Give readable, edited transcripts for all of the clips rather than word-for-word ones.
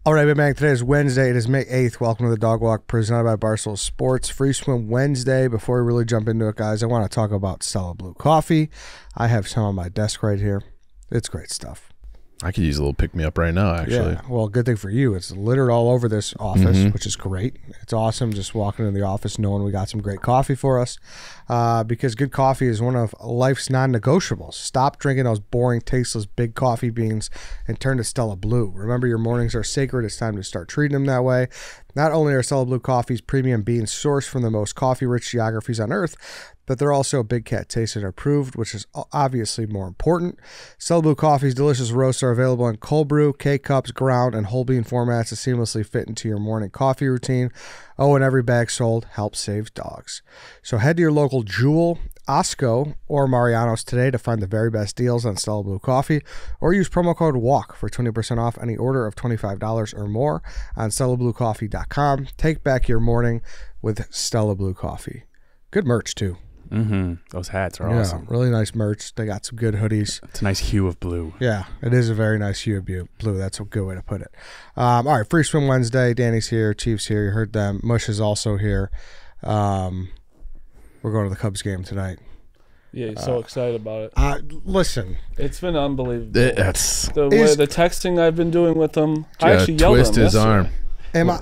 All right, Big Bang. Today is Wednesday. It is May 8th. Welcome to the Dog Walk presented by Barstool Sports. Free Swim Wednesday. Before we really jump into it, guys, I want to talk about Stella Blue Coffee. I have some on my desk right here. It's great stuff. I could use a little pick-me-up right now, actually. Yeah, well, good thing for you. It's littered all over this office, which is great. It's awesome just walking in the office knowing we got some great coffee for us because good coffee is one of life's non-negotiables. Stop drinking those boring, tasteless big coffee beans and turn to Stella Blue. Remember, your mornings are sacred. It's time to start treating them that way. Not only are Stella Blue coffees premium beans sourced from the most coffee-rich geographies on Earth, but they're also Big Cat tasted and approved, which is obviously more important. Stella Blue Coffee's delicious roasts are available in cold brew, K-Cups, ground, and whole bean formats to seamlessly fit into your morning coffee routine. Oh, and every bag sold helps save dogs. So head to your local Jewel, Osco, or Mariano's today to find the very best deals on Stella Blue Coffee, or use promo code WALK for 20% off any order of $25 or more on StellaBlueCoffee.com. Take back your morning with Stella Blue Coffee. Good merch, too. Those hats are awesome. Really nice merch. They got some good hoodies. It's a nice hue of blue. Yeah, it is a very nice hue of blue. That's a good way to put it. All right, Free Swim Wednesday. Danny's here. Chief's here. You heard them. Mush is also here. We're going to the Cubs game tonight. Yeah, he's so excited about it. Listen. It's been unbelievable. That's The texting I've been doing with him. I actually yelled at him. Twist his arm.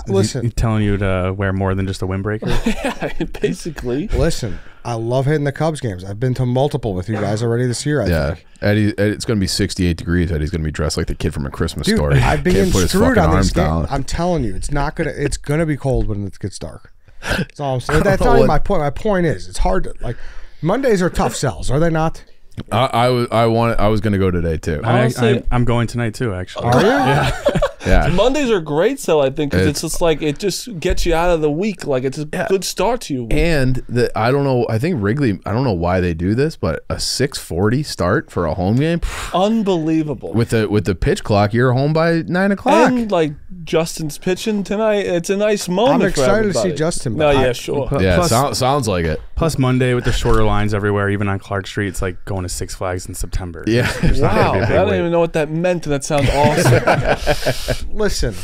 Listen. He's telling you to wear more than just a windbreaker? Yeah, basically. Listen, I love hitting the Cubs games. I've been to multiple with you guys already this year, I think. Eddie, it's going to be 68 degrees. Eddie's going to be dressed like the kid from A Christmas Story. I've been Can't put his screwed fucking on these arms down. games. I'm telling you, it's going to be cold when it gets dark. That's all I'm saying. That's not even my point. My point is, it's hard to, like, Mondays are tough sells, are they not? I was going to go today, too. I'm going tonight, too, actually. Are you? Yeah. Yeah. Mondays are great sell, I think, because it's just like it just gets you out of the week. Like it's a good start to you. And I don't know. I think Wrigley. I don't know why they do this, but a 6:40 start for a home game, unbelievable. With the pitch clock, you're home by 9 o'clock. And like Justin's pitching tonight, it's a nice moment. I'm excited to see Justin. No, yeah, sure. Yeah, sounds like it. Plus Monday with the shorter lines everywhere, even on Clark Street, it's like going to Six Flags in September. Yeah. Wow, I don't even know what that meant, and that sounds awesome. Listen,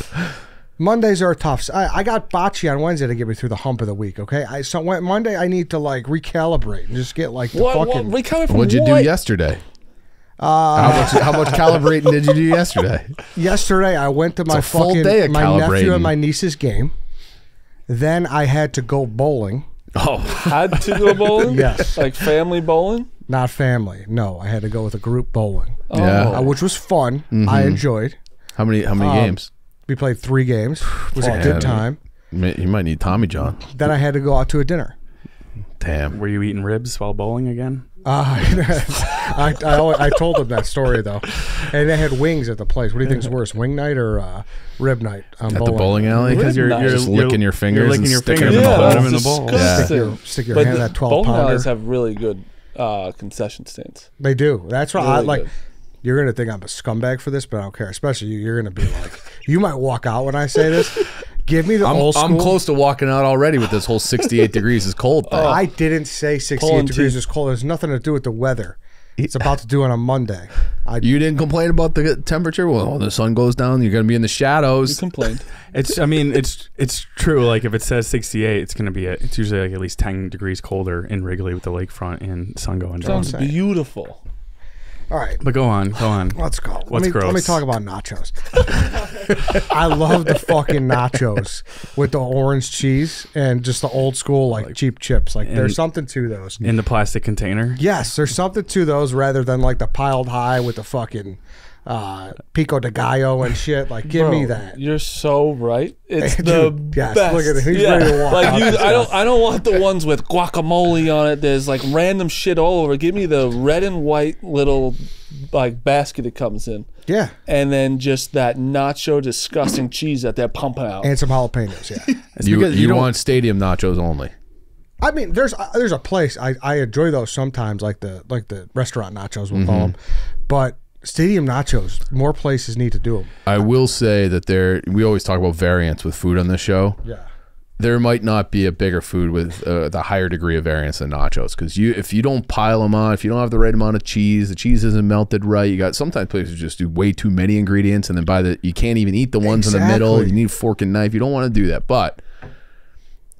Mondays are tough. I got bocce on Wednesday to get me through the hump of the week, okay? So Monday I need to like recalibrate and just get like the fucking... What'd you do yesterday? How much calibrating did you do yesterday? Yesterday I went to my nephew and my niece's game. Then I had to go bowling. Oh. Had to go bowling? Yes. Like family bowling? Not family. No, I had to go with a group bowling. Yeah. Which was fun. I enjoyed. How many games? We played 3 games. It was a good time. You might need Tommy John. Then I had to go out to a dinner. Damn. Were you eating ribs while bowling again? I told them that story though, and they had wings at the place. What do you think is worse, wing night or rib night? At the bowling alley, because you're just licking your fingers, licking your sticking fingers them in the bowl. Yeah. Stick your hand in that 12 pounder. Bowling alleys have really good concession stands. They do. That's right. Really like. Good. You're going to think I'm a scumbag for this, but I don't care. Especially you. You're going to be like, you might walk out when I say this. Give me the old school. I'm close to walking out already with this whole 68 degrees is cold thing. I didn't say 68 degrees is cold. There's nothing to do with the weather. It's about to do on a Monday. You didn't complain about the temperature? Well, when the sun goes down, you're going to be in the shadows. You complained. It's true. Like if it says 68, it's going to be it's usually like at least 10 degrees colder in Wrigley with the lakefront and sun going down. Sounds beautiful. All right. But go on. Let's go. What's gross? Let me talk about nachos. I love the fucking nachos with the orange cheese and just the old school like cheap chips. Like there's something to those. In the plastic container? Yes, there's something to those rather than like the piled high with the fucking pico de gallo and shit. Like give me that. You're so right. It's the yes, best. Look at it. He's ready to walk like out. I don't want the ones with guacamole on it. There's like random shit all over. Give me the red and white little like basket it comes in. Yeah. And then just that nacho disgusting cheese that they're pumping out. And some jalapenos, yeah. You want stadium nachos only. I mean, there's a place I enjoy those sometimes, like the restaurant nachos we'll call them, but stadium nachos, more places need to do them. I will say that we always talk about variants with food on this show. Yeah. there might not be a bigger food with the higher degree of variance than nachos, because if you don't pile them on, if you don't have the right amount of cheese, the cheese isn't melted right. You got sometimes places just do way too many ingredients, and then you can't even eat the ones in the middle. You need a fork and knife. You don't want to do that, but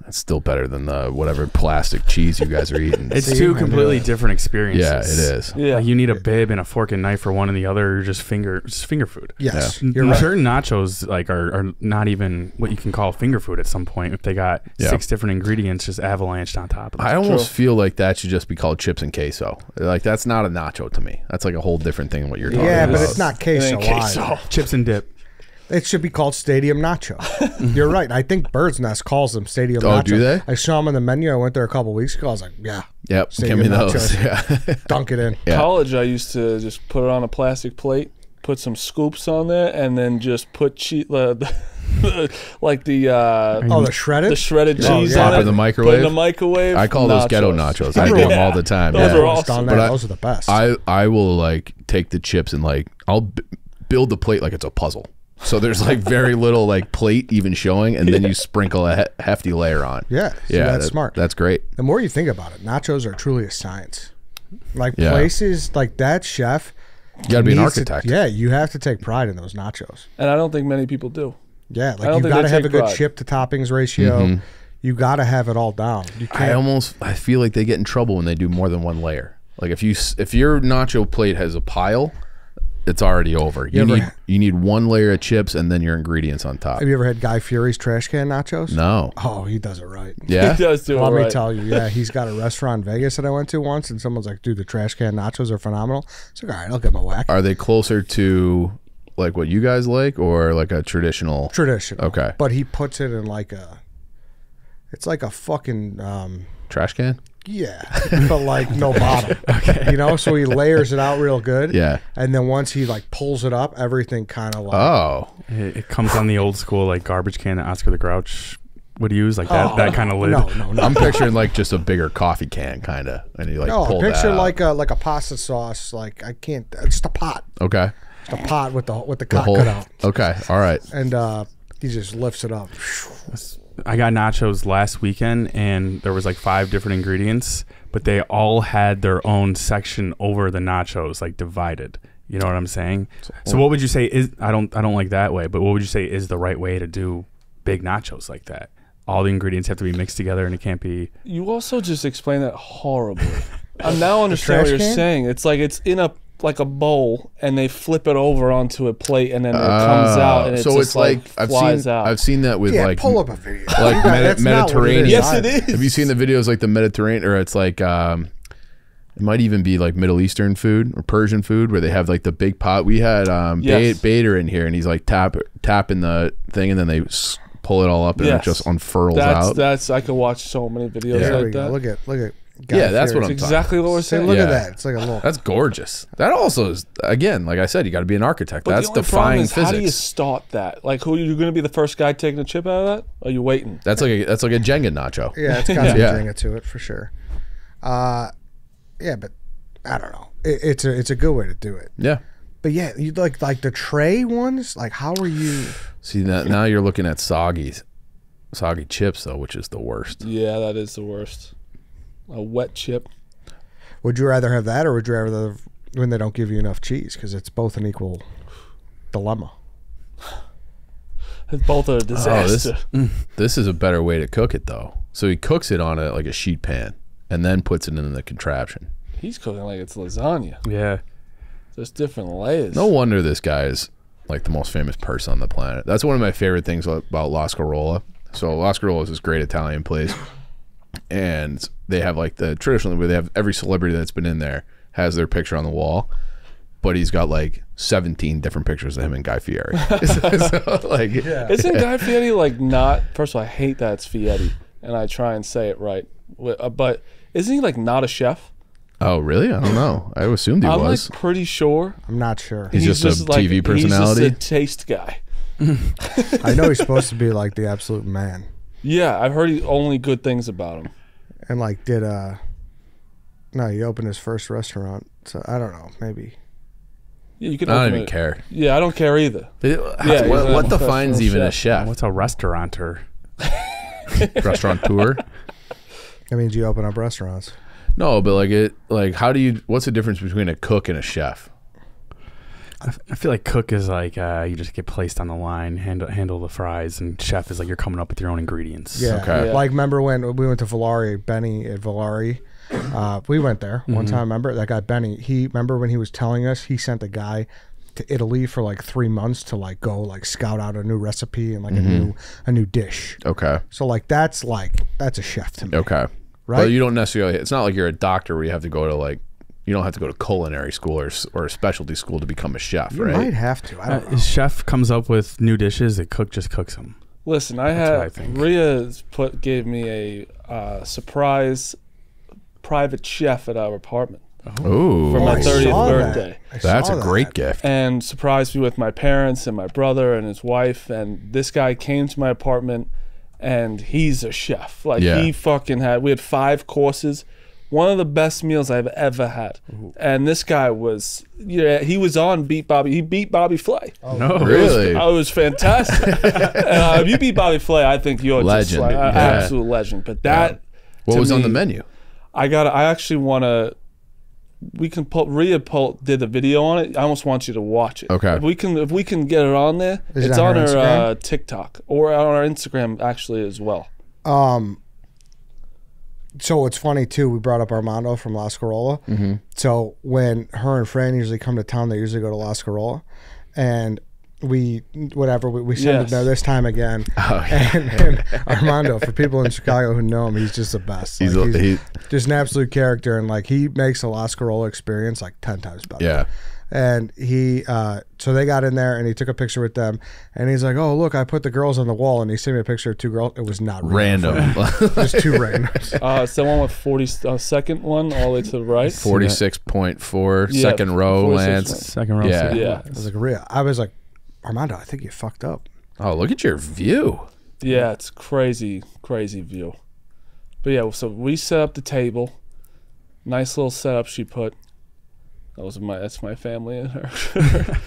that's still better than the whatever plastic cheese you guys are eating. It's two completely different experiences. Yeah, it is. Yeah, Like you need a bib and a fork and knife for one and the other. Just finger food. Yes, Yeah. you're right. Certain nachos like are not even what you can call finger food at some point if they got 6 different ingredients just avalanched on top of them. I almost feel like that should just be called chips and queso. Like that's not a nacho to me. That's like a whole different thing than what you're talking about. Yeah, but it's not queso. It ain't queso. Chips and dip. It should be called Stadium Nacho. You're right. I think Bird's Nest calls them Stadium Nacho. Oh, do they? I saw them on the menu. I went there a couple weeks ago. I was like, yeah. Yep, Stadium give me those. nachos. Yeah. Dunk it in. Yeah. College, I used to just put it on a plastic plate, put some scoops on there, and then just put like The shredded? the shredded Oh, cheese yeah. on Pop it. in the Put microwave? in the microwave. I call those ghetto nachos. I do Everyone- them all the time. Those yeah. are It's done awesome. there. But Those are the best. I will like take the chips and like I'll build the plate like it's a puzzle. So there's like very little like plate even showing, and then you sprinkle a hefty layer on. Yeah, see, that's smart. That's great. The more you think about it, nachos are truly a science. Like Yeah. places like that chef. You got to be an needs to- architect. yeah, you have to take pride in those nachos. And I don't think many people do. Yeah, I like don't you've think got they to have a take good pride. chip to toppings ratio. You got to have it all down. You can't. I feel like they get in trouble when they do more than one layer. Like if your nacho plate has a pile, it's already over. You need one layer of chips and then your ingredients on top. Have you ever had Guy Fieri's trash can nachos? No. Oh, he does it right. Yeah. He does do it Let me right. tell you, yeah, he's got a restaurant in Vegas that I went to once, and someone's like, dude, the trash can nachos are phenomenal. It's like, all right, I'll give him a whack. Are they closer to like what you guys like, or like a traditional? Traditional. Okay. But he puts it in like it's like a fucking, Trash can? yeah, but like no bottom. Okay. You know, so he layers it out real good. Yeah. And then once he like pulls it up, everything kind of like. Oh. It comes on the old school like garbage can that Oscar the Grouch would use, like that kind of lid. No. I'm picturing like just a bigger coffee can kind of, and you like No, pull picture that out. like a pasta sauce. Like I can't. It's just a pot. Okay. Just a pot with the The cock whole. cut out, Okay. All right. and he just lifts it up. I got nachos last weekend and there was like 5 different ingredients, but they all had their own section over the nachos, like divided. You know what I'm saying? So what would you say is I don't like that way, but what would you say is the right way to do big nachos like that? All the ingredients have to be mixed together and it can't be. You also just explained that horribly. I now understand what trash you're can? saying. It's like it's in a bowl and they flip it over onto a plate and then it comes out and it's so just it's like flies out. I've seen that with Yeah, like pull up a video. like That's not what it Mediterranean. is. Yes, either. it is. Have you seen the videos like the Mediterranean, or it's like it might even be like Middle Eastern food or Persian food where they have like the big pot. We had Yes. Bader in here, and he's like tapping the thing, and then they pull it all up and Yes. it just unfurls out. That's I could watch so many videos Yeah. There we like go. that. Look at. Guy Yeah, that's what Fieri. I'm That's exactly what we're Say, saying. look Yeah. at that. It's like a little. That's gorgeous. That also is, again, like I said, you got to be an architect. But That's the only problem defying is, how do you physics. start that? Like, who you're going to be the first guy taking a chip out of that? Or are you waiting? That's like a Jenga nacho. Yeah, it's got some Yeah. Jenga to it for sure. Yeah, but I don't know. It's a good way to do it. Yeah. But yeah, you like the tray ones. Like, how are you? See, now you're looking at soggy chips though, which is the worst. Yeah, that is the worst. A wet chip. Would you rather have that, or would you rather when they don't give you enough cheese? Because it's both an equal dilemma. It's both a disaster. This is a better way to cook it though. So he cooks it on like a sheet pan and then puts it in the contraption. He's cooking like it's lasagna. Yeah. There's different layers. No wonder this guy is like the most famous person on the planet. That's one of my favorite things about La Scarola. So La Scarola is this great Italian place, and they have like the traditionally where they have every celebrity that's been in there has their picture on the wall, but he's got like 17 different pictures of him and Guy Fieri. So, like, Isn't Guy Fieri like not? First of all, I hate that it's Fieri, and I try and say it right. But isn't he like not a chef? oh really? I don't know. I assumed he I'm was. like pretty sure. I'm not sure. He's just a TV personality? He's just a taste guy. I know he's supposed to be like the absolute man, Yeah, I've heard only good things about him. and like no, he opened his first restaurant. So I don't know, maybe. Yeah, you can. I don't open even it. care. Yeah, I don't care either. What he's a defines professional even a chef. chef? What's a restaurateur? Restaurateur. That means you open up restaurants. No, but what's the difference between a cook and a chef? I feel like cook is like you just get placed on the line, handle the fries, and chef is like you're coming up with your own ingredients. Yeah. Okay. Like, remember when we went to Valari, Benny at Valari? We went there one time. Remember that guy Benny? Remember when he was telling us he sent a guy to Italy for like 3 months to like go like scout out a new recipe and like a new dish. Okay. So like that's a chef to me. Okay. Right. But you don't necessarily. It's not like you're a doctor where you have to go to like. You don't have to go to culinary school or a specialty school to become a chef, You right? might have to. I don't know. Chef comes up with new dishes. The cook just cooks them. Listen, what I think. Rhea gave me a surprise private chef at our apartment Ooh. for my I 30th saw birthday. that. I That's saw a great that. gift. And surprised me with my parents and my brother and his wife. And this guy came to my apartment, and he's a chef. Like, Yeah. he fucking we had 5 courses. One of the best meals I've ever had. And this guy was, he was on Beat Bobby. He beat Bobby Flay. Oh, No, Really? It was fantastic. If you beat Bobby Flay, I think you're Legend. just like an Yeah. absolute legend. But that, What to was on me, the menu? I actually want to. We can pull. Rhea did the video on it. I almost want you to watch it. Okay. If we can get it on there, Is it it's on on her our Instagram? TikTok or on our Instagram actually as well. So it's funny too. We brought up Armando from La Scarola. So when her and Fran usually come to town, they usually go to La Scarola, and we send Yes. it there this time again. Oh, yeah. And Armando, for people in Chicago who know him, he's just the best. Like, he's just an absolute character, and like he makes the La Scarola experience like 10 times better. Yeah. And so they got in there, and he took a picture with them, and he's like, "Oh, look, I put the girls on the wall," and he sent me a picture of 2 girls. It was not real. Random. Just 2 randoms. It's the one with 42nd one all the way to the right. 46.4, Yeah, second row, 46. Lance. second row. Yeah. Yeah. I was like, Armando, I think you fucked up. Oh, look at your view. Yeah, it's crazy view. But yeah, so we set up the table. Nice little setup she put. That's my family and her.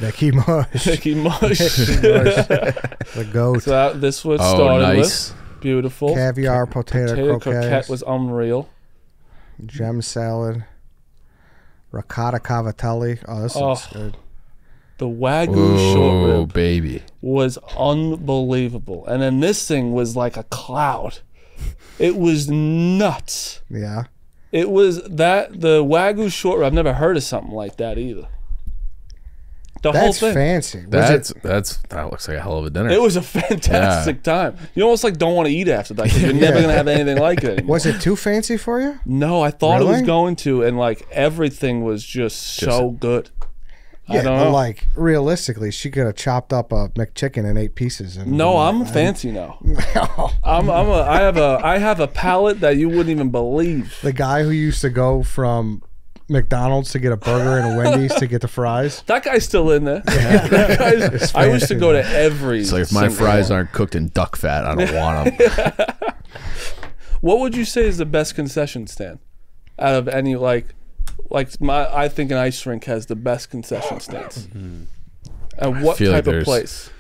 Becky Mush. Mickey Mush. The goat. So this was Oh, started nice. with. Beautiful. Caviar, potato croquette croquettes, was unreal. gem salad, ricotta cavatelli. Oh, this looks good. The Wagyu short Oh, rib baby. was unbelievable. And then this thing was like a cloud. It was nuts. Yeah. It was the Wagyu short rib. I've never heard of something like that either. The whole That's thing. fancy. That looks like a hell of a dinner. It was a fantastic time. You almost like don't want to eat after that because you're never gonna have anything like it anymore. Was it too fancy for you? No, I thought it Really? was going to, and like everything was just so good. Yeah, I don't but know. like realistically, she could have chopped up a McChicken in 8 pieces. And No, I'm fancy now. I have a palate that you wouldn't even believe. The guy who used to go from McDonald's to get a burger and a Wendy's to get the fries. That guy's still in there. That guy's, I used to go to every. It's like if my single fries one. aren't cooked in duck fat, I don't want them. What would you say is the best concession stand out of any I think an ice rink has the best concession stands. And what feel like type of there's- place?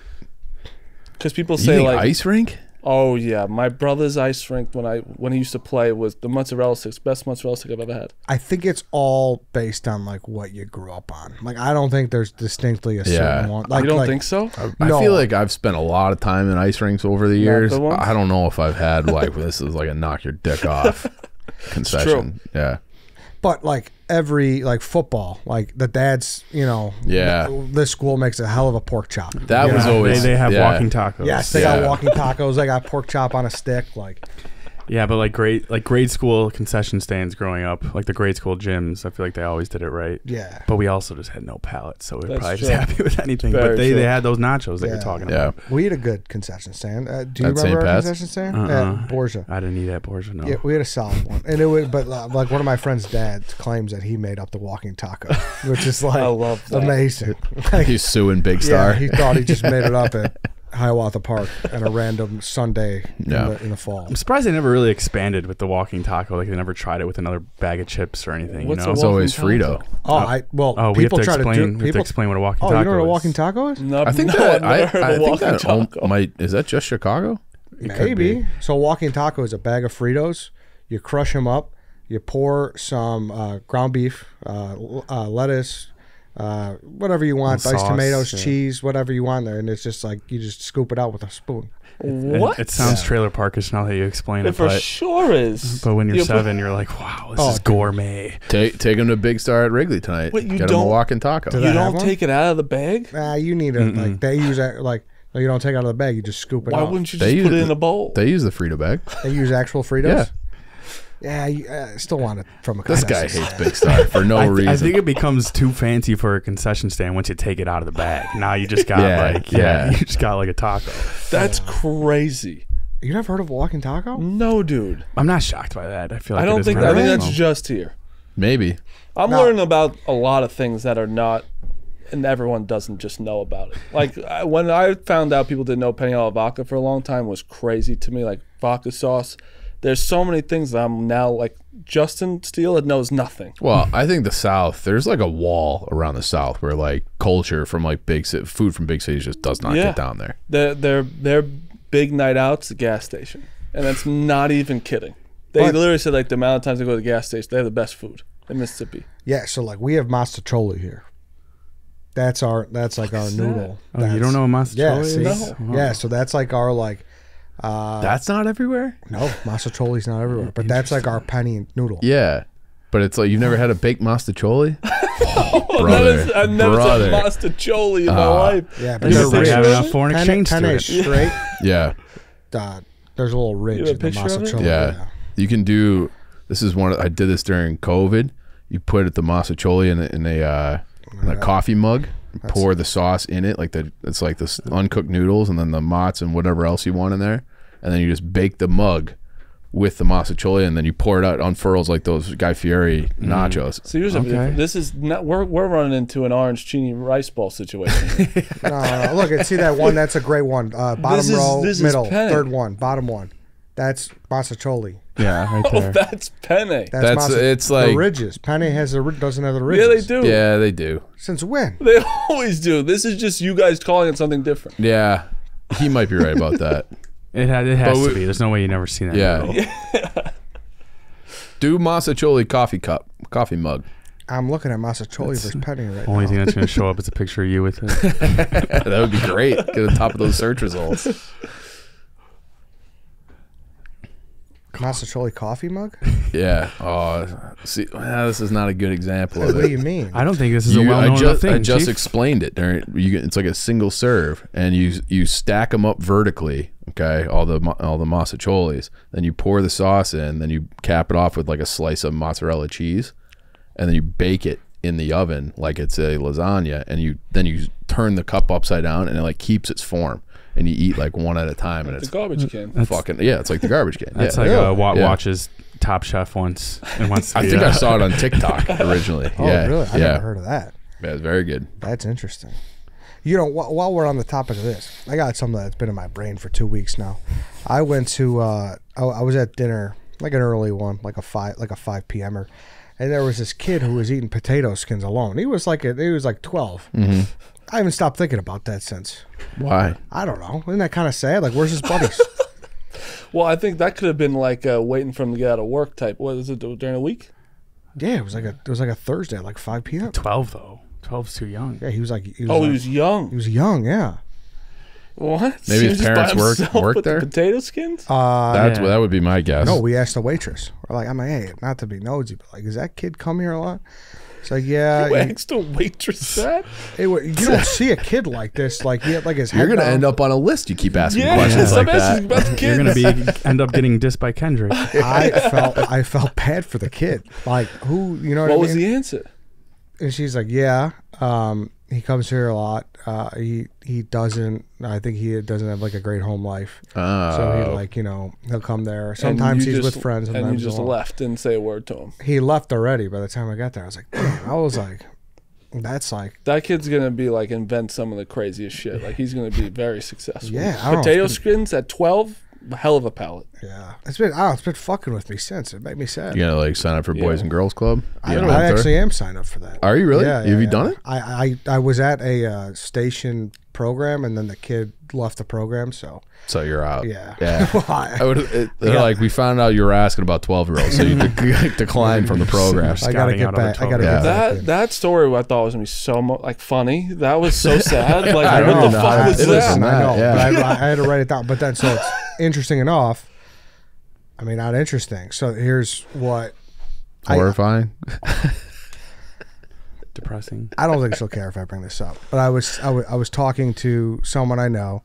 Because people You say think like, ice rink? oh yeah, my brother's ice rink when he used to play was the mozzarella sticks, best mozzarella stick I've ever had. I think it's all based on like what you grew up on. Like I don't think there's distinctly a certain Yeah. one. Like, You don't think so? I No. feel like I've spent a lot of time in ice rinks over the years. good ones? I don't know if I've had like this is like a knock your dick off concession. Yeah. But like every like football, like the dads, Yeah. this school makes a hell of a pork chop. That was always They have yeah. walking tacos. Yes, they Yeah. got walking tacos. They got pork chop on a stick. Like Yeah, but like grade school concession stands growing up, like the grade school gyms, I feel like they always did it right. yeah, But we also just had no palate, so we were That's probably true. just happy with anything. Very but they true. had those nachos that Yeah. you're talking Yeah. about. we had a good concession stand. Do you At St. remember our Pat's? concession stand Uh-uh. at Borgia? I didn't eat at Borgia, no. Yeah, we had a solid one, and it was. But like one of my friend's dads claims that he made up the walking taco, which is like I love that. amazing. Like, He's suing Big yeah, Star. he thought he just made it up at Hiawatha Park on a random Sunday Yeah. in the fall. I'm surprised they never really expanded with the walking taco. Like they never tried it with another bag of chips or anything. What's you know? It's a always walking Frito. Oh, we have people to try explain. to do. We have to People, explain what a walking oh, taco you know what a is. walking taco is? No, I think no, that I've never heard of I think walking that taco. is that just Chicago? It could be. Maybe. So walking taco is a bag of Fritos. You crush them up. You pour some ground beef, lettuce, whatever you want, diced Sauce, tomatoes, yeah. cheese, whatever you want there, and it's just like you just scoop it out with a spoon. What? It sounds trailer parkish now that you explain It it, for sure is. but when you're Yeah, 7, you're like, wow, this is dude. gourmet. Take him to Big Star at Wrigley tonight. Wait, you Get him a don't- walking taco. Do You that have don't one? take it out of the bag? You need it. Like they use it. Like no, you don't take it out of the bag. You just scoop it Why out. wouldn't you They just put use it in the- a bowl? They use the Frito bag. They use actual Fritos. Yeah. Yeah, you, still want it from a This guy concession hates stand. Big Star for no reason. I think it becomes too fancy for a concession stand once you take it out of the bag. Now you just got Yeah. you just got like a taco. That's crazy. You never heard of walking taco? No, dude. I'm not shocked by that. I feel like I it don't is think. kinda I think normal. that's just here. Maybe. I'm No. learning about a lot of things that are not, and everyone doesn't just know about it. Like when I found out people didn't know penne alla vodka for a long time was crazy to me. Like vodka sauce. There's so many things that I'm now like Justin Steele that knows nothing. Well, I think the South, there's like a wall around the South where like culture from like food from big cities just does not Yeah. get down there. Their big night outs, the gas station, and that's not even kidding. They But- literally said like the amount of times they go to the gas station, they have the best food in Mississippi. Yeah. So like we have mastacholi here. That's like our noodle. Oh, you don't know what Yeah. mastacholi See? is? No. Yeah. So that's like our like. That's not everywhere? No, mastacholi's not everywhere, but that's like our penny noodle. Yeah. But it's like you've never had a baked mastacholi? I've never brother. said mastacholi in my life. Yeah, but You they're just like rich. having a foreign exchange Penne student. straight. Yeah. There's a little ridge have a in the picture of it? mastacholi. Yeah. You can do this is I did this during COVID. You put the mastacholi in a coffee mug, pour the sauce in it it's like this uncooked noodles and then the mozz and whatever else you want in there, and then you just bake the mug with the mastacholi and then you pour it out, unfurls like those Guy Fieri nachos. So here's Okay. this is not we're running into an orange chini rice ball situation. No, look, see that one? That's a great one. Bottom row, this is middle, penne. third one, bottom one. That's mastacholi. Yeah, right Oh, there. that's penne. That's it's the like ridges. Penne doesn't have the Yeah, ridges. they do. yeah, they do. Since when? They always do. This is just you guys calling it something different. Yeah, he might be right about that. It has But to be. There's no way you never seen that. Yeah. noodle. Do mastacholi coffee mug. I'm looking at mastacholi versus penne right Only now. thing that's going to show up is a picture of you with it. That would be great. Get on top of those search results. Mastacholi coffee mug? Yeah. Oh, see, this is not a good example of What do it. you mean? I don't think this is a well-known thing. I just Chief. explained it. It's like a single serve, and you stack them up vertically. Okay, all the massacholis. Then you pour the sauce in. Then you cap it off with like a slice of mozzarella cheese, and then you bake it in the oven like it's a lasagna. And then you turn the cup upside down, and it like keeps its form. And you eat like one at a time, and It's it's a garbage can. fucking it's like the garbage can. That's yeah. like Yeah. watches Top Chef once and wants to I be, think I saw it on TikTok originally. Oh, yeah, really? I yeah, never heard of that. yeah, it's very good. That's interesting. You know, while we're on the topic of this, I got something that's been in my brain for 2 weeks now. I went to, I was at dinner, like an early one, like a 5 p.m.er, and there was this kid who was eating potato skins alone. He was like 12. Mm-hmm. I haven't stopped thinking about that since. Why? I don't know. Isn't that kind of sad? Like, where's his buddies? Well, I think that could have been like waiting for him to get out of work type. What is it during the week? Yeah, it was like a Thursday at like 5 p.m. 12 though. 12's too young. Yeah, he was He was young. He was young, yeah. What? Maybe He his was just by parents himself work with the there? potato skins. That would be my guess. No, we asked the waitress. We're like, I'm like, hey, not to be nosy, but like, does that kid come here a lot? It's like, yeah. You asked a waitress that? You don't see a kid like this. Like, he had like his head You're gonna down. end up on a list. You keep asking Yeah, questions stop like asking that. about the You're kids. gonna end up getting dissed by Kendrick. I felt bad for the kid. Like, who, you know what I What mean? was the answer? And she's like, yeah, he comes here a lot. He doesn't. I think he doesn't have like a great home life. So he like, he'll come there. Sometimes And you he's just- with friends. And Sometimes you just alone. left, didn't say a word to him. He left already. By the time I got there, I was like, damn. I was like, that's like, That kid's gonna be like invent some of the craziest shit. Like he's gonna be very successful. Yeah, I don't know. Potato skins at 12. hell of a palate. Yeah, it's been fucking with me since. It made me sad. You gonna like sign up for Boys and Girls Club? I actually am signed up for that. Are you really? Yeah, Have you done it? I was at a station program, and then the kid left the program, so you're out. Yeah. Well, I would. Like we found out you were asking about 12-year-olds, so you declined from the program. I gotta get back. I gotta get back. That story I thought was gonna be so like funny. That was so sad. Like I what know, the fuck was that? I know. Yeah. But I had to write it down. But then, so it's interesting enough. I mean, not interesting. So here's what. Horrifying. Depressing. I don't think she'll care if I bring this up. But I was talking to someone I know.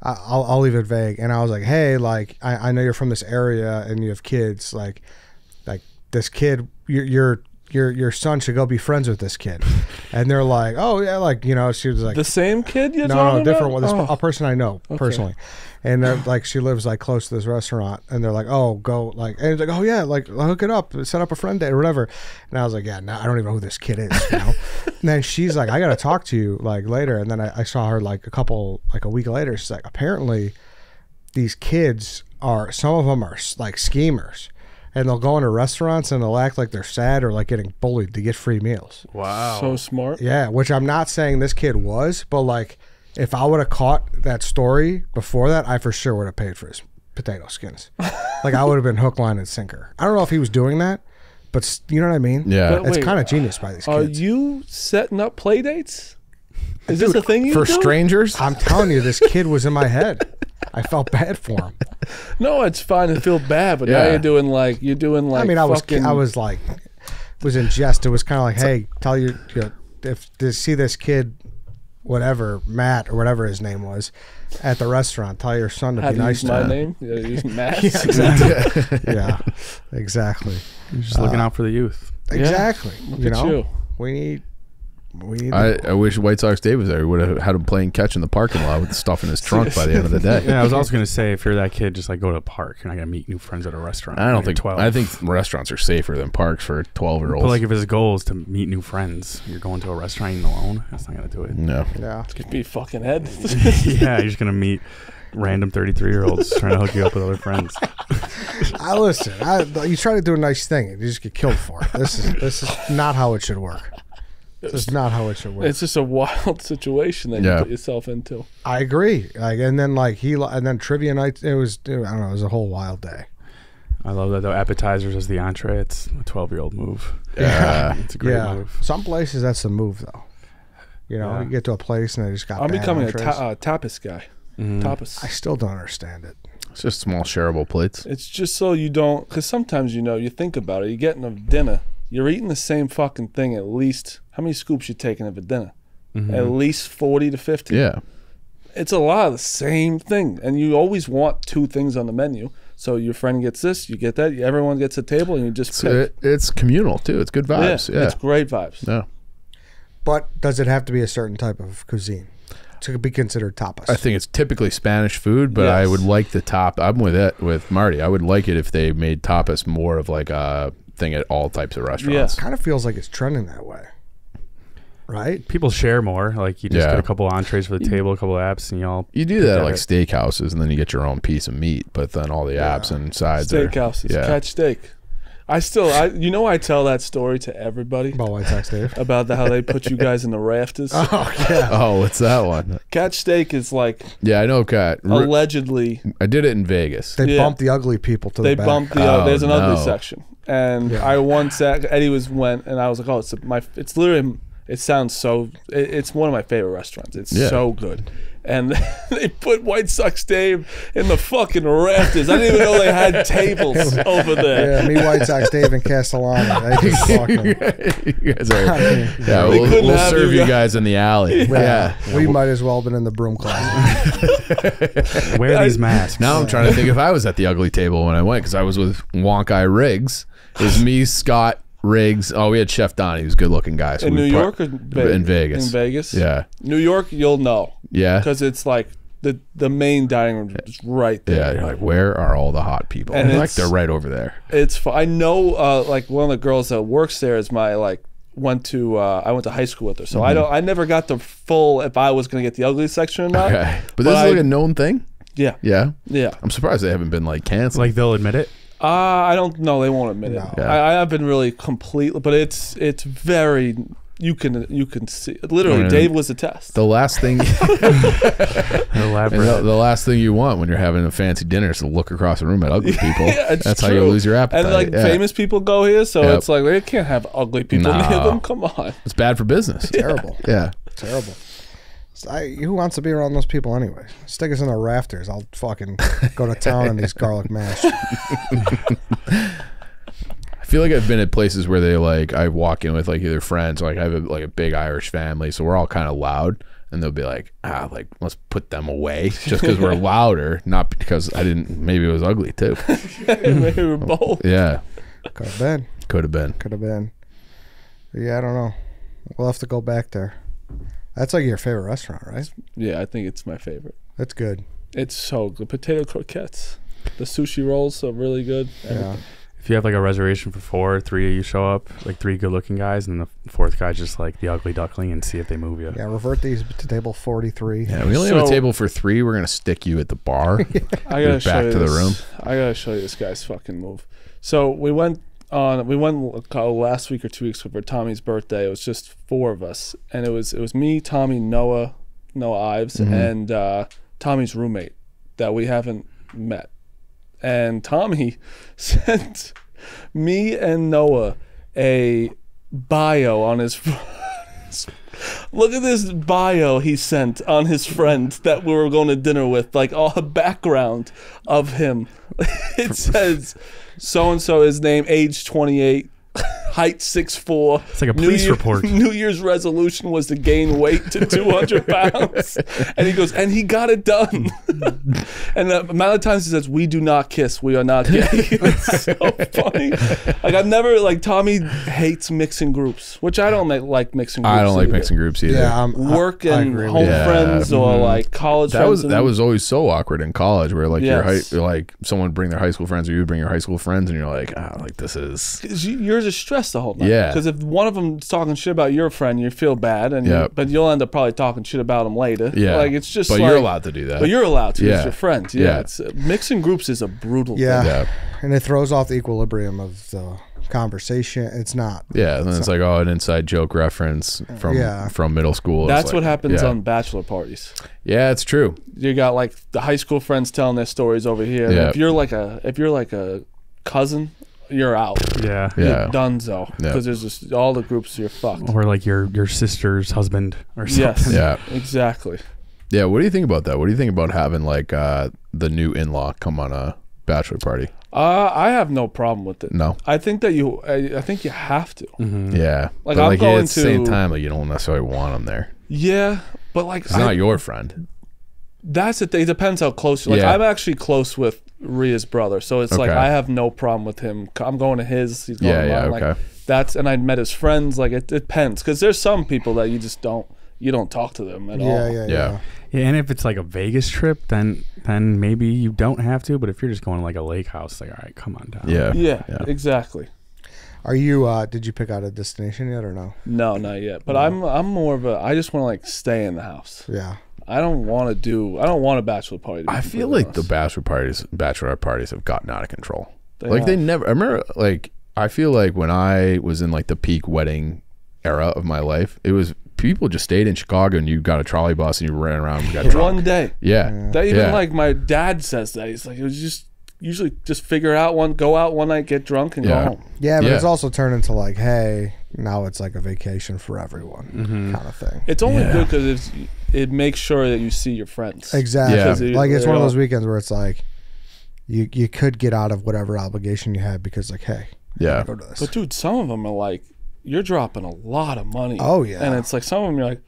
I'll leave it vague. And I was like, hey, like I know you're from this area and you have kids. Like this kid, your son should go be friends with this kid. And they're like, oh yeah, like she was like the same kid you're no, talking different about? one. A person I know personally. And they're like, she lives like close to this restaurant, and they're like, oh, go like, and it's like, oh yeah, like hook it up, set up a friend date or whatever. And I was like, yeah, no, I don't even know who this kid is, And then she's like, I gotta talk to you like later. And then I saw her like a week later. She's like, apparently these kids some of them are like schemers, and they'll go into restaurants and they'll act like they're sad or like getting bullied to get free meals. Wow, so smart. Yeah, which I'm not saying this kid was, but like, if I would have caught that story before that, I for sure would have paid for his potato skins. Like I would have been hook, line, and sinker. I don't know if he was doing that, but you know what I mean? Yeah. It's kind of genius by these kids. Are you setting up play dates? Is this a thing you for do? strangers? I'm telling you, this kid was in my head. I felt bad for him. No, it's fine to feel bad, but now you're doing like I mean, I was like, it was in jest. It was kind of like, hey, tell you if to see this kid, whatever, Matt or whatever his name was, at the restaurant, tell your son to be nice to him. My name? Yeah, use Matt. Yeah, exactly. Yeah, exactly. You're just looking out for the youth. Exactly. Look at you. We need. I wish White Sox Dave was there. He would have had him playing catch in the parking lot with the stuff in his trunk by the end of the day. Yeah, I was also going to say, if you're that kid, just like go to a park. You're not going to meet new friends at a restaurant. I don't think 12. I think restaurants are safer than parks for 12-year-olds. But like if his goal is to meet new friends, you're going to a restaurant eating alone. That's not going to do it. No. Yeah. It's gonna be fucking head. Yeah, you're just going to meet random 33-year-olds trying to hook you up with other friends. Listen. You try to do a nice thing, and you just get killed for it. This is not how it should work. This is not how it should work. It's just a wild situation that you put yourself into. I agree. Like, and then trivia night. It was, I don't know. It was a whole wild day. I love that though. Appetizers as the entree. It's a 12-year-old move. Yeah, it's a great move. Some places that's the move though. You get to a place and they just got. I'm becoming entrees. a tapas guy. Tapas. I still don't understand it. It's just small shareable plates. It's just so you don't, because sometimes you think about it. You get in a dinner, you're eating the same fucking thing at least. How many scoops you taking of a dinner? At least 40 to 50. Yeah. It's a lot of the same thing, and you always want two things on the menu. So your friend gets this, you get that. Everyone gets a table, and you just pick. It's communal too. It's good vibes. Yeah, it's great vibes. Yeah. But does it have to be a certain type of cuisine to be considered tapas? I think it's typically Spanish food, but I would like the top. I'm with Marty. I would like it if they made tapas more of like a thing at all types of restaurants. It kind of feels like it's trending that way. Right? People share more. Like you just get a couple entrees for the table, a couple of apps, and you do that at like steakhouses, and then you get your own piece of meat. But then all the apps and sides. Steakhouses, catch steak. I tell that story to everybody about White Sox Dave, about how they put you guys in the rafters. Oh yeah. Oh, what's that one? Catch steak is like I know cat. Allegedly, I did it in Vegas. They bumped the ugly people to the back. They bumped the. There's an ugly section, and I once Eddie went, and I was like, oh, it's literally. It sounds so. It's one of my favorite restaurants. It's so good. And they put White Sox Dave in the fucking rafters. I didn't even know they had tables over there. Yeah, me, White Sox Dave, and Castellano. You guys are, we'll serve you guys in the alley. We might as well have been in the broom closet. Wear these masks. Now I'm trying to think if I was at the ugly table when I went, because I was with Wonk Eye Riggs. It was me, Scott, Riggs. Oh, we had Chef Donnie. He was a good-looking guy. So in New York or Vegas? In Vegas. In Vegas? Yeah. New York, you'll know. Yeah. Because it's like the main dining room is right there. Yeah, you're like, where are all the hot people? And like, they're right over there. I know, like, one of the girls that works there is my, like, I went to high school with her. So I never got the full, if I was going to get the ugly section or not. Okay. But this is like a known thing? Yeah. Yeah. Yeah. I'm surprised they haven't been like canceled. Like they'll admit it. I don't know. They won't admit it. No. Yeah. I haven't really completely, but it's very. You can see. Literally, I mean, Dave was the test. the last thing, Elaborate. the last thing you want when you're having a fancy dinner is to look across the room at ugly people. Yeah, it's That's how true. you lose your appetite. And like Yeah. famous people go here, so Yep. it's like they can't have ugly people No. near them. Come on. It's bad for business. Terrible. Yeah. Terrible. Who wants to be around those people anyway? Stick us in the rafters. I'll fucking go to town on these garlic mash. I feel like I've been at places where they like I walk in with like either friends or like I have a big Irish family, so we're all kind of loud, and they'll be like, like let's put them away just because we're louder, not because I didn't. Maybe it was ugly too. Maybe we're both. Yeah, Could have been. could have been. Could have been. Yeah, I don't know. We'll have to go back there. That's like your favorite restaurant, right? Yeah, I think it's my favorite. That's good. It's so good. Potato croquettes, the sushi rolls are really good. Yeah. If you have like a reservation for 4, 3 of you show up, like 3 good-looking guys, and the 4th guy's just like the ugly duckling, and see if they move you. Yeah, revert these to table 43. Yeah, we only have a So- table for 3. We're gonna stick you at the bar. I gotta show back you to the this. room. I gotta show you this guy's fucking move. So we went last week or 2 weeks for Tommy's birthday. It was just 4 of us, and it was me, Tommy, Noah Ives, and Tommy's roommate that we haven't met. And Tommy sent me and Noah a bio on his. Look at this bio he sent on his friend that we were going to dinner with, like all a background of him. It says so and so, his name, age 28, height 6'4". It's like a police report. New Year's resolution was to gain weight to 200 pounds. And he goes, and he got it done. And the amount of times he says, "We do not kiss. We are not gay." It's so funny. Like I've never, like Tommy hates mixing groups, which I don't like mixing groups. I don't like either. mixing groups either. Yeah, Work I and agree with home you. Yeah. friends or like college that friends. was always so awkward in college, where like Yes. like someone would bring their high school friends, or you would bring your high school friends, and you're like, like this is. 'Cause yours is stressed the whole night. Yeah. Because if one of them's talking shit about your friend, you feel bad, and Yep. but you'll end up probably talking shit about them later. Yeah, Like it's just. But like, you're allowed to do that. But you're allowed to. Yeah. It's your friends. Yeah. Yeah. It's mixing groups is a brutal. Yeah. Thing. Yeah. And it throws off the equilibrium of the conversation. It's not. Yeah, and then it's like, an inside joke reference from middle school. That's It's what like, happens yeah. on bachelor parties. Yeah, it's true. You got like the high school friends telling their stories over here. And Yeah. if you're like a cousin, you're out. Yeah. Yeah. You're donezo. Yeah. Because there's just all the groups you're fucked. Or like your sister's husband or something. Yes. Yeah. Exactly. Yeah, what do you think about that? What do you think about having like the new in-law come on a bachelor party? I have no problem with it. No. I think that I think you have to. Mm-hmm. Yeah. Like, but I'm like going at the same to- time, like you don't necessarily want them there. Yeah, but like It's not your friend. that's the thing. It depends how close. Like Yeah. I'm actually close with Ria's brother, so it's like Okay. I have no problem with him. I'm going to his. He's going Yeah, to yeah, mine. Like okay. that's, and I met his friends. Like it depends, because there's some people that you just don't talk to them at all. Yeah. Yeah, and if it's like a Vegas trip, then maybe you don't have to. But if you're just going to like a lake house, like, all right, come on down. Yeah. Yeah, Yeah. exactly. Are you? Did you pick out a destination yet or no? No, not yet. But I'm more of a. I just want to like stay in the house. Yeah. I don't want a bachelor party. To be I feel completely like the bachelorette parties have gotten out of control. They Like they have. never. I remember, like I feel like when I was in like the peak wedding era of my life, it was people just stayed in Chicago and you got a trolley bus and you ran around and got drunk. one day. Yeah. That even Yeah. like my dad says that he's like it was just usually just figure out go out one night, get drunk, and Yeah. go home. Yeah, but Yeah. it's also turned into like, hey, now it's like a vacation for everyone Mm-hmm. kind of thing. It's only Yeah. good because it makes sure that you see your friends. Exactly. Yeah. 'Cause Like it's they're one of all- those weekends where it's like, you could get out of whatever obligation you had because like, hey, Yeah. go to this. But dude, some of them are like you're dropping a lot of money. Oh, yeah. and it's like some of them you're like,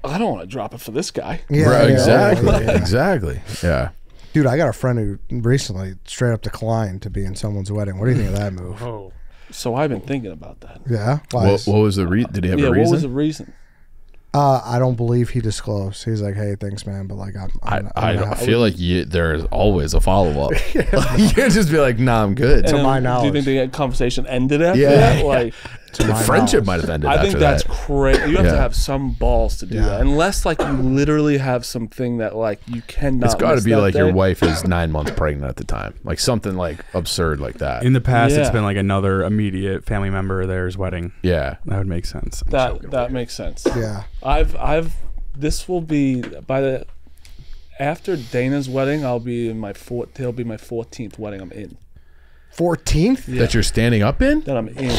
I don't want to drop it for this guy. Yeah, Right, yeah, exactly. yeah, yeah. Exactly. Yeah. Dude, I got a friend who recently straight up declined to be in someone's wedding. What do you think of that move? Oh. So I've been thinking about that. Yeah. Why? What was the did he have Yeah, a what reason? was the reason? I don't believe he disclosed. He's like, hey, thanks, man, but like, I feel like there's always a follow up. You can't just be like, nah, I'm good. To And my do you think knowledge. the conversation ended after Yeah. that? Like, To The my friendship knowledge. might have ended I think after that's that. crazy. You have Yeah. to have some balls to do Yeah. that, unless like you literally have something that like you cannot. It's got to miss be that like day. your wife is 9 months pregnant at the time. Like something like absurd like that. In the past, it's Yeah. been like another immediate family member of theirs wedding. Yeah. That would make sense. That makes sense. Yeah. This will be after Dana's wedding. It'll be my 14th wedding I'm in. 14th? That you're standing up in? That I'm in.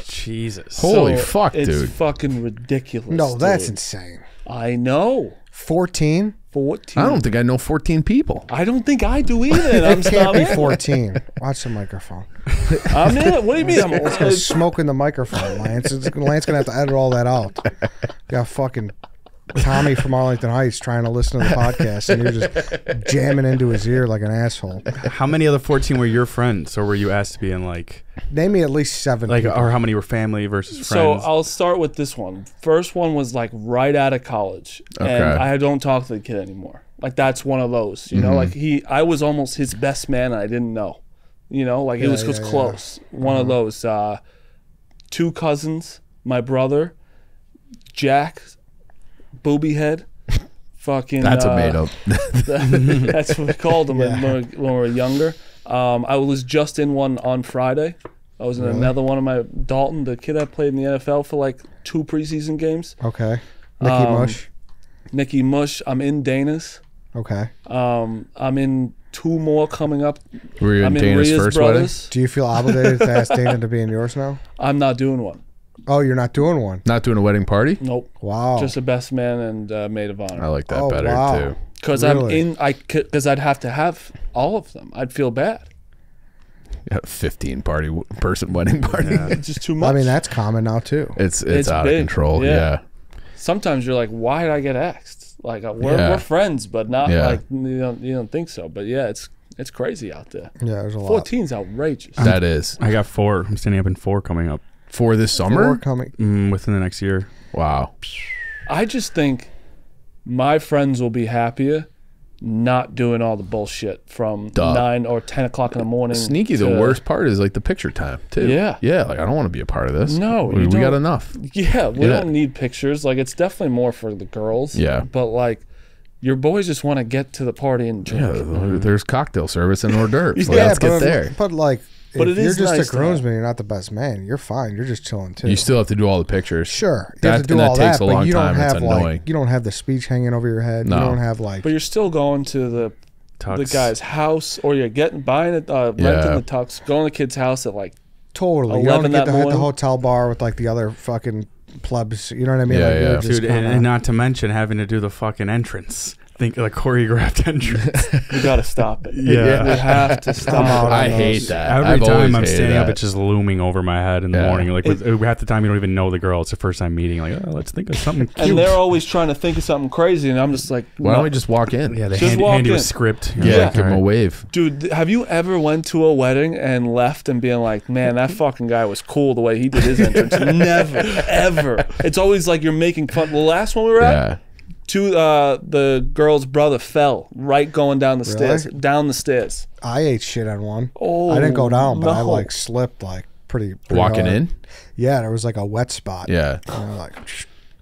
Jesus. Holy So fuck, it's dude. fucking ridiculous. No, that's dude. insane. I know. 14? 14. I don't think I know 14 people. I don't think I do either. and I'm It can't be not in. 14. Watch the microphone. I'm in it. What do you mean? I'm Smoking the microphone, Lance. Lance gonna have to edit all that out. Got fucking Tommy from Arlington Heights trying to listen to the podcast, and you're just jamming into his ear like an asshole. How many of the 14 were your friends, or were you asked to be in like Name me at least 7 people. or how many were family versus So friends? I'll start with this one. First one was like right out of college, and Okay. I don't talk to the kid anymore. Like that's one of those, you know. Like I was almost his best man, and I didn't know. You know, like it was just close. One of those. 2 cousins, my brother, Jack, booby head. Fucking. That's a made up. That's what we called them when we were younger. I was just in one on Friday. I was in another one of my Dalton, the kid I played in the NFL for like 2 preseason games. Okay. Mickey Mush. Mickey Mush. I'm in Dana's. Okay. I'm in 2 more coming up. Were you in I'm in Dana's Rhea's first brothers. Do you feel obligated to ask Dana to be in yours now? I'm not doing one. Oh, you're not doing one. wedding? Not doing a wedding party? Nope. Wow. Just a best man and maid of I honor. like that Oh, better wow. too. Because Really? because I'd have to have all of them. I'd feel bad. Yeah, 15 person wedding party. It's just too much. I mean, that's common now too. It's It's out big. of control. Yeah. Yeah. Sometimes you're like, why did I get asked? Like we're friends, but not Yeah. like you don't think so. But yeah, it's crazy out there. Yeah, there's a lot. 14's outrageous. That is. I got 4. I'm standing up in 4 coming up For this More summer? coming. within the next year. Wow. I just think my friends will be happier not doing all the bullshit from Duh. 9 or 10 o'clock in the morning. Sneaky, the to- worst part is like the picture time too. Yeah. Yeah, like I don't want to be a part of this. No, we you got don't. enough. Yeah, we Yeah. don't need pictures. Like it's definitely more for the girls. Yeah. But like your boys just want to get to the party and drink. Yeah, there's cocktail service and hors d'oeuvres. Like, Yeah, let's get but, there. But like, But if it you're is just nice a to have. groomsman, you're not the best man. You're fine. You're just chilling too. You still have to do all the pictures. Sure, you have That- to do and that all takes that, a but long you don't time. It's have annoying. like you don't have the speech hanging over your head. No. You don't have like But you're still going to the Tux. guy's house, or you're buying it, renting Yeah. the tux, going to the kid's house at like totally. You 11 don't get that to hit the morning. hotel bar with like the other fucking plebs. You know what I mean? Yeah, like, you're yeah. just Dude, and kinda- not to mention having to do the fucking entrance. Think like choreographed entrance. you got to stop it. Yeah. You have to stop I'm out it. I on hate those. that. Every I've time always I'm hated standing up, that. it's just looming over my head in the Yeah. morning. Like half the time, you don't even know the girl. It's the first time meeting. Like, oh, let's think of something cute. And they're always trying to think of something crazy, and I'm just like, Why no. don't we just walk in? yeah, they Just walk hand you a in. script. Yeah, Yeah. give them a wave. Dude, have you ever went to a wedding and left and being like, man, that fucking guy was cool the way he did his entrance? Never, ever. It's always like you're making fun. The last one we were at, Yeah. the girl's brother fell right going down the Really? stairs. Down the stairs. I ate shit on one. Oh, I didn't go down, but I no. like slipped like pretty Walking hard. in? Yeah, there was like a wet spot. Yeah. And I'm like,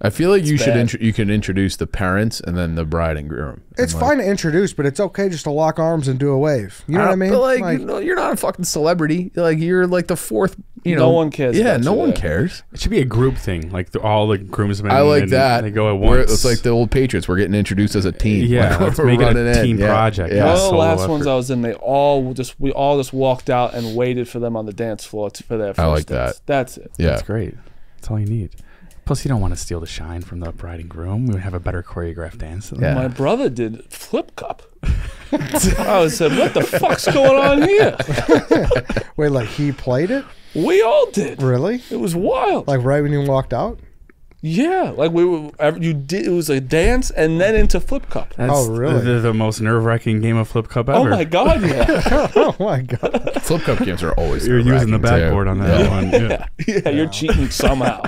I feel like you bad. should you can introduce the parents and then the bride and groom. it's And, fine to introduce, but it's okay just to lock arms and do a wave. You know what I mean? But like, you know, you're not a fucking celebrity. Like you're like the fourth. You know, No one cares Yeah, about no you one there. cares. It should be a group thing. Like all the groomsmen. I like and that. They go at We're- once. It's like the old Patriots. We're getting introduced as a team. Yeah, Like, let's we're make it a running in. team Yeah. project. Yeah. One of the solo last effort. ones I was in, we all just walked out and waited for them on the dance floor for their first I like dance. that. That's it. Yeah. That's great. That's all you need. Plus, you don't want to steal the shine from the bride and groom. We would have a better choreographed dance. Than Yeah. My brother did flip cup. I said, what the fuck's going on here? Wait, like he played it? We all did. Really? It was wild. Like right when you walked out? Yeah, like you did. It was a dance and then into flip cup. That's Oh, really? the most nerve-wracking game of flip cup ever. Oh my god, yeah, Oh my god. Flip cup games are always. You're using the nerve-wracking, too. backboard on that Yeah. one. Yeah. yeah. You're cheating somehow.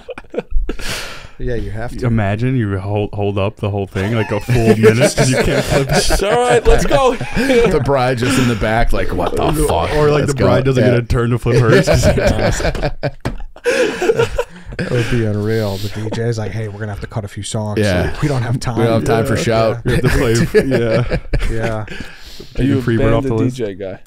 Yeah, you have to. Imagine you hold up the whole thing like a full minute because you can't flip it. All right, let's go. The bride just in the back, like what the fuck? Or like Let's the bride go. doesn't Yeah. get a turn to flip hers. It would be unreal. The DJ's like, hey, we're gonna have to cut a few songs. Yeah. Like, we don't have time. We don't have time for shout. We have to play. Yeah. Yeah. Are you a Freebird band off or the list? DJ guy?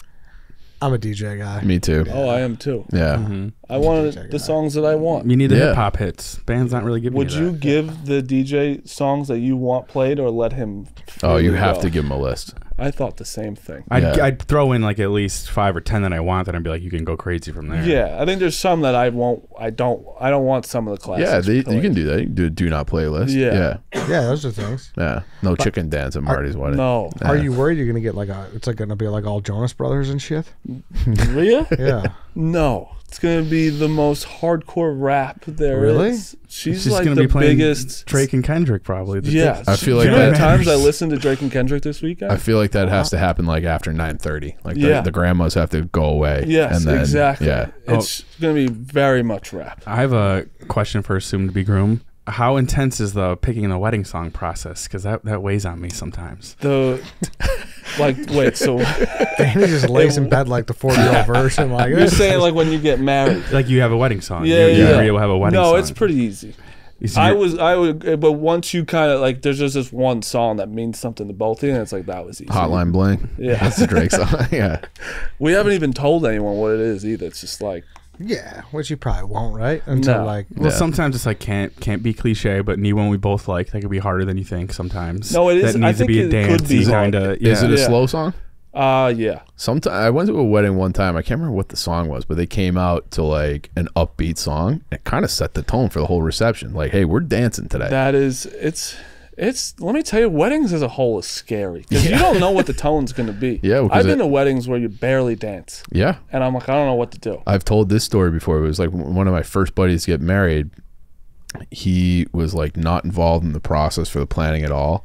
I'm a DJ guy. Me too. Oh, I am too. Yeah. Mm-hmm. I wanted DJ the guy. songs that I want. You need the Yeah. hip hop hits. Band's not really giving Would you you that. give the DJ songs that you want played, or let him? Oh, you freely have go? to give him a list. I thought the same thing. I'd, Yeah. I'd throw in like at least 5 or 10 that I want, and I'd be like, you can go crazy from there. Yeah, I think there's some that I won't. I don't want some of the classics. Yeah, you played. can do that. You can do a do not play list. Yeah. Yeah. Yeah, those are things. Yeah. No chicken dance at Marty's wedding. No, Yeah. Are you worried you're gonna get like it's like gonna be like all Jonas Brothers and shit? Rhea? Yeah. No, it's gonna be the most hardcore rap there is. Really? She's She's like gonna the be playing biggest. Drake and Kendrick probably. Yeah, I feel like you know how many that- times I listened to Drake and Kendrick this weekend. I feel like that has to happen like after 9:30. Like Yeah. the grandmas have to go away. Yes, and then, exactly. Yeah. It's gonna be very much rap. I have a question for soon to be groom. How intense is the picking the wedding song process? Because that weighs on me sometimes. Wait, so Danny just lays in bed like the 40-year-old version. Like you're saying like when you get married? Like you have a wedding song. Yeah, you yeah. agree we'll have a wedding song. No, it's pretty easy. So I you're- would, but once you kind of like, there's just this one song that means something to both of you, and it's like that was easy. Hotline Bling. Yeah. That's the Drake song. Yeah. We haven't even told anyone what it is either. It's just like, yeah, which you probably won't, right? Until No. like Well, Yeah. sometimes it's like can't be cliche, but need one we both like. That could be harder than you think sometimes. No, it is- That I needs to think be a it could dancey be hard. kind of. Is it a Yeah. slow song? yeah. I went to a wedding one time. I can't remember what the song was, but they came out to like an upbeat song. It kind of set the tone for the whole reception. Like, hey, we're dancing today. That is, it's. Let me tell you, weddings as a whole is scary because you don't know what the tone's going to be. Yeah, because I've been to weddings where you barely dance, Yeah. and I'm like, I don't know what to do. I've told this story before. It was like one of my first buddies to get married. He was like not involved in the process for the planning at all.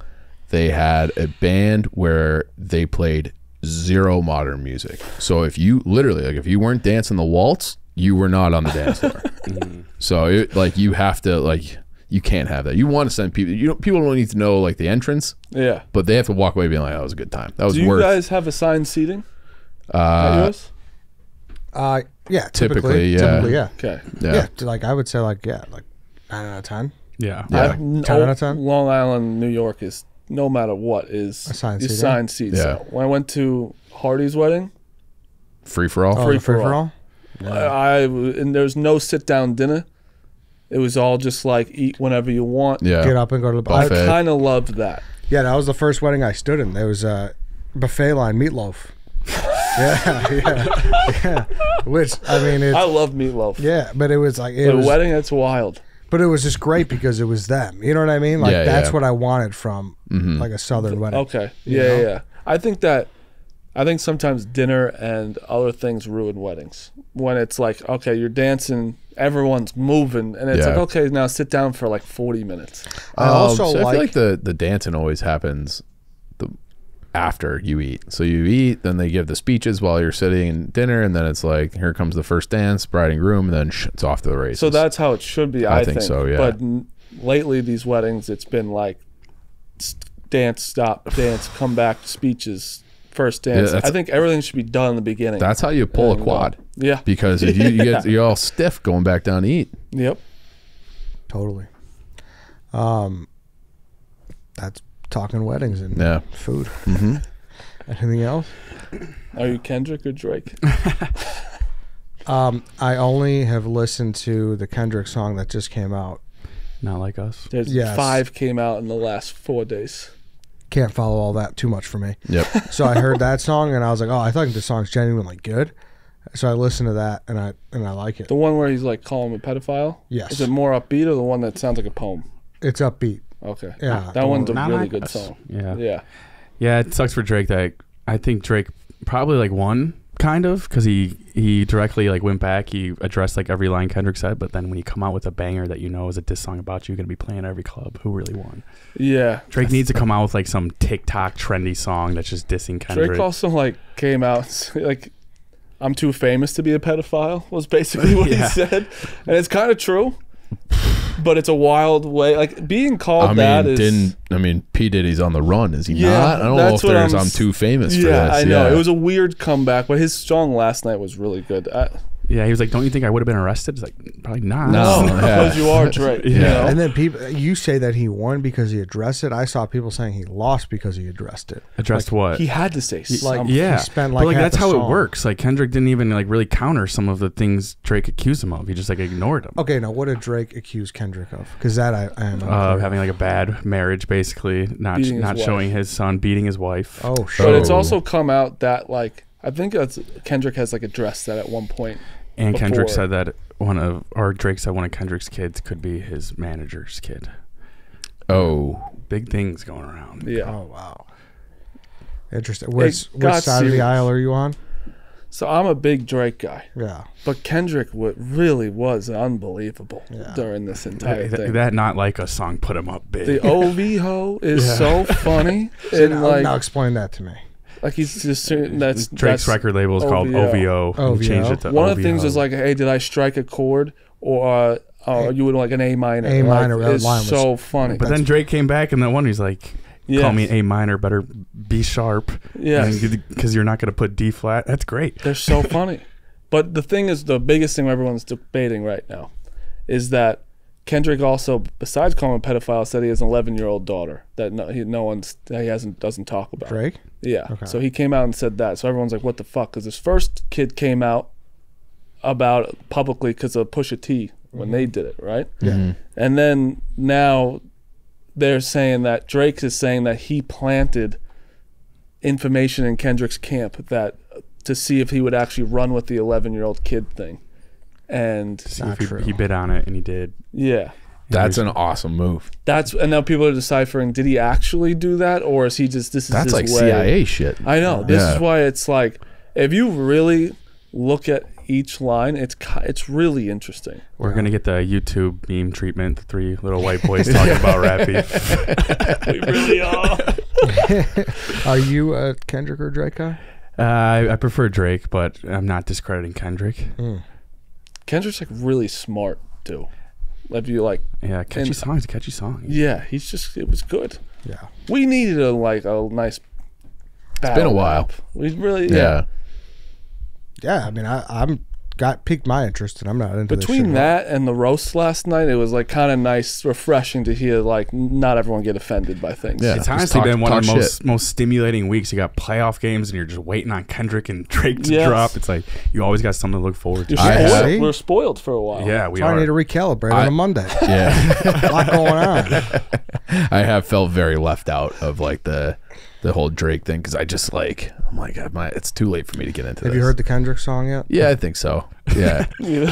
They had a band where they played zero modern music. So if you literally, like if you weren't dancing the waltz, you were not on the dance floor. So it, like you have to like, you can't have that. You want to send people, people don't need to know like the entrance, Yeah. but they have to walk away being like, that was a good time. That was Do you worth. guys have assigned seating at yours? yeah, Typically, yeah. Typically, yeah. Okay. Yeah. Like I would say like 9 out of 10. Yeah. Yeah. 10 out of 10? Long Island, New York is no matter what is Assigned seating? assigned seats. Yeah. So when I went to Hardy's wedding, Free for all. Oh, Free the for for all. all. and there's no sit down dinner. It was all just like eat whenever you want. Yeah. Get up and go to the Buffet. I kind of loved that. Yeah, that was the first wedding I stood in. There was a buffet line meatloaf. yeah. Which I mean, I it's, love meatloaf. yeah, but it was like it The was, wedding, that's wild. but it was just great because it was them. You know what I mean? Like Yeah, that's yeah. what I wanted from like a southern wedding. Okay. You Yeah, know? yeah. I think sometimes dinner and other things ruin weddings. When it's like, okay, you're dancing, everyone's moving, and it's Yeah. like, okay, now sit down for like 40 minutes. I also so I like, feel like the dancing always happens after you eat. So you eat, then they give the speeches while you're sitting in dinner, and then it's like, here comes the first dance, bride and groom, and then it's off to the races. So that's how it should be, I think so, yeah. But lately, these weddings, it's been like dance, stop, dance, come back, speeches, first dance. that's- I think everything should be done in the beginning. that's how you pull a And, quad. Yeah. Because if you're all stiff going back down to eat. Yep. totally. That's talking weddings and Yeah. food. Mm-hmm. Anything else? Are you Kendrick or Drake? I only have listened to the Kendrick song that just came out. Not like us. There's Yes. 5 came out in the last 4 days. Can't follow all that too much for me. Yep. So I heard that song and I was like, oh, I think this song's genuinely good. So I listened to that and I like it. The one where he's like calling him a pedophile? Yes. Is it more upbeat or the one that sounds like a poem? It's upbeat. Okay. Yeah. That one's a Not really like good us. song. Yeah. Yeah. Yeah, it sucks for Drake that I think Drake probably like won kind of because he directly like went back. He addressed like every line Kendrick said, but then when you come out with a banger that you know is a diss song about you, you're gonna be playing at every club. Who really won? Yeah. Drake needs to come out with like some TikTok trendy song that's just dissing Kendrick. Drake also like came out like, I'm too famous to be a pedophile was basically what Yeah. he said. And it's kind of true. But it's a wild way. Like being called that is P. Diddy's on the run, is he Yeah, not? I don't know if that's what there's I'm I'm too famous for yeah, this. I know. Yeah. It was a weird comeback, but his song last night was really good. Yeah, he was like, "Don't you think I would have been arrested?" It's like, probably not. No. because you are Drake. You know? And then you say that he won because he addressed it. I saw people saying he lost because he addressed it. Addressed what? He had to say something. Yeah, he spent but like half that's the how song. it works. Like Kendrick didn't even like really counter some of the things Drake accused him of. He just like ignored him. Okay, now what did Drake accuse Kendrick of? Because that I am Having like a bad marriage, basically, not Beating his showing wife. his son, beating his wife. Oh shit. But it's also come out that like I think Kendrick has like addressed that at one point. And Kendrick before. said that Drake said one of Kendrick's kids could be his manager's kid. Oh. Big things going around. Yeah. Oh wow. Interesting. Which got side of the serious. aisle are you on? So I'm a big Drake guy, Yeah. but Kendrick really was unbelievable Yeah. during this entire thing. That Not Like Us song put him up big. The OVO is so funny, And and like now explain that to me. like he's just that's Drake's record label is called OVO. OVO. He changed it to One OVO. of the things was like, hey, did I strike a chord or you would like an A minor? A minor, Like, that it's line was- so funny. But then Drake came back and that one he's like, call me A minor, better B sharp. Yes. Because you're not going to put D flat. That's great. They're so funny. But the thing is, the biggest thing everyone's debating right now is that Kendrick also, besides calling him a pedophile, said he has an 11-year-old daughter that doesn't talk about. Drake? Yeah. Okay. So he came out and said that. So everyone's like, what the fuck? Because his first kid came out about it publicly because of Pusha T when they did it, right? Yeah. And then now they're saying that Drake is saying that he planted information in Kendrick's camp that to see if he would actually run with the 11-year-old kid thing. And See Not if true. he bid on it, and he did. yeah. That's an awesome move. And now people are deciphering, did he actually do that, or is he just this is That's his like way? CIA shit. I know. This Yeah. is why it's like, if you really look at each line, it's really interesting. We're going to get the YouTube meme treatment, the three little white boys talking about rap beef. We really are. Are you a Kendrick or Drake guy? I prefer Drake, but I'm not discrediting Kendrick. Kendrick's like really smart too. If you like, Yeah, catchy song is a catchy song. yeah, it was good. Yeah. We needed a nice. It's been a while. We really Yeah. Yeah, I mean, I'm piqued my interest, and I'm not into this Between shit. that and the roast last night, it was like kind of nice, refreshing to hear like not everyone get offended by things. Yeah. It's Just honestly talk- been one of the talk most stimulating weeks. You got playoff games, and you're just waiting on Kendrick and Drake to Yes. drop. It's like you always got something to look forward to. You're I spoiled. see. We're spoiled for a while. Yeah, we So I need to are. recalibrate on a Monday. Yeah. A lot going on. I have felt very left out of like the whole Drake thing because I just like I'm like it's too late for me to get into Have this. you heard the Kendrick song yet? Yeah, I think so. Yeah. Yeah.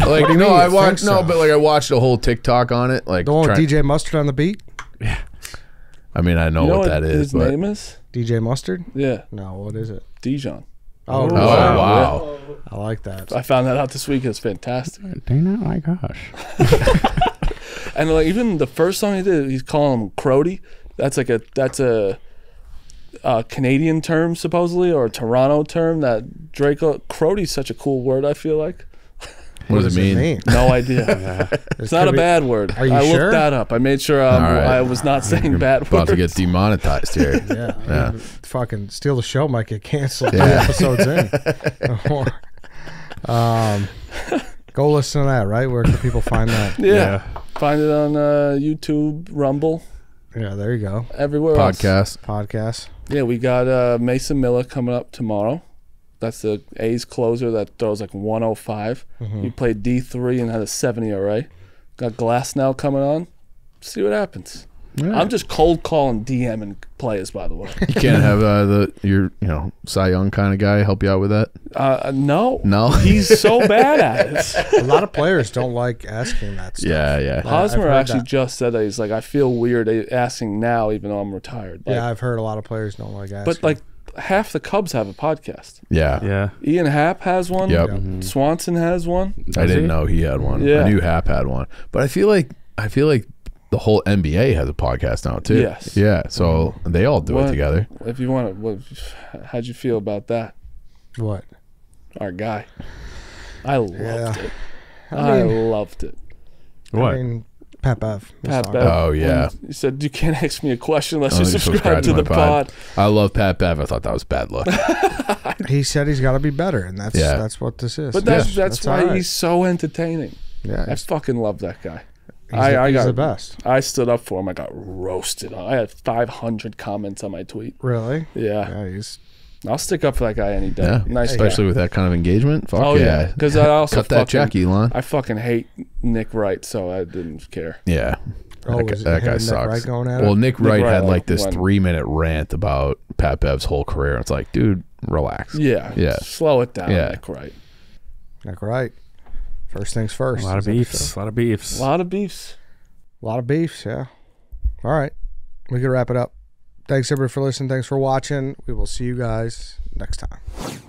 Like do you no, mean, I you watched think so? but like I watched a whole TikTok on it. Like The one with DJ Mustard on the beat? I mean, I know, You know what that is, his but name is? DJ Mustard? Yeah, No, what is it? Dijon. Oh, oh wow. wow. I like that. I found that out this week. It's fantastic. Dang, my gosh. And like even the first song he did, he's calling him Crody. That's a Canadian term supposedly, or a Toronto term that Drake. Crody's such a cool word. I feel like. What does it mean? No idea. It's not a bad word. Are you I sure? looked that up. I made sure right. I was not saying bad About words. to get demonetized here. Yeah. Yeah. Fucking Steal the Show might get canceled Yeah. 3 episodes in. Go listen to that, right? Where can people find that? Yeah. Find it on YouTube, Rumble, Yeah, there you go. everywhere else. Podcast. Yeah, we got Mason Miller coming up tomorrow. That's the A's closer that throws like 105. He played D3 and had a 70 ERA. Got Glasnow coming on. See what happens. I'm just cold calling DM and players, by the way. You can't have your Cy Young kind of guy help you out with that. No. No? He's so bad at it. A lot of players don't like asking that stuff. Yeah. I've Hosmer heard actually that. just said that. He's like, I feel weird asking now, even though I'm retired. Like, Yeah, I've heard a lot of players don't like asking. but like half the Cubs have a podcast. Yeah. Yeah. Ian Happ has one. Yep. Swanson has one. I didn't know he had one. Yeah. I knew Hap had one, but I feel like the whole NBA has a podcast now too. Yes. Yeah. So they all do it together. If you want to, how'd you feel about that? what? Our guy. I loved Yeah. it. I I mean- loved it. What? I mean, Pat Bev. Pat Song. Bev. Oh, yeah. He said, "You can't ask me a question unless you Unless you subscribe to my the pod." I love Pat Bev. I thought that was bad luck. He said he's got to be better, and that's what this is. But that's why all right. he's so entertaining. Yeah, I fucking love that guy. He's the best. I stood up for him. I got roasted. I had 500 comments on my tweet. Really? Yeah. Yeah, I'll stick up for that guy any day. Yeah, Nice especially guy. with that kind of engagement. Fuck Oh yeah, because I also cut that check, Elon. I fucking hate Nick Wright, so I didn't care. Yeah. Oh, that guy sucks. Nick Wright going at well, it? Nick Wright had like this went- 3-minute rant about Pat Bev's whole career. It's like, dude, relax. Yeah. Slow it down, Yeah. Nick Wright. Nick Wright. First things first. A lot of beefs. A lot of beefs. A lot of beefs. A lot of beefs, yeah. All right. We can wrap it up. Thanks, everybody, for listening. Thanks for watching. We will see you guys next time.